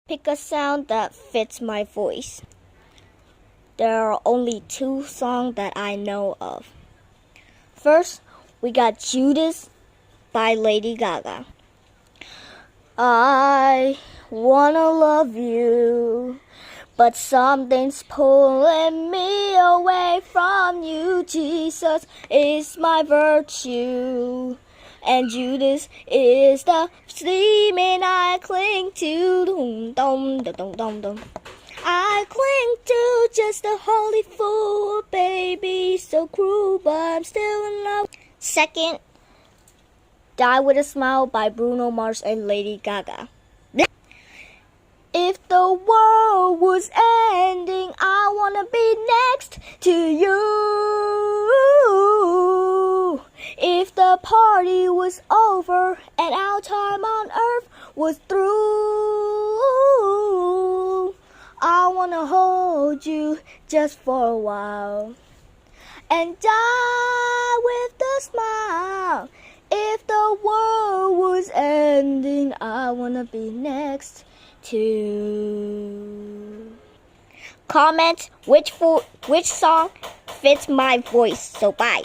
Pick a sound that fits my voice. There are only two songs that I know of. First, we got Judas by Lady Gaga. I wanna love you, but something's pulling me away from you. Jesus is my virtue, and Judas is the demon I cling to. Dum, dum, dum, dum, dum. I cling to just a holy fool, baby, so cruel, but I'm still in love. Second, Die With a Smile by Bruno Mars and Lady Gaga. If the world was ending, I wanna be next to you. If the party was over and our time on earth was through, I wanna hold you just for a while and die with a smile. If the world was ending, I wanna be next to. Comment which song fits my voice. So bye.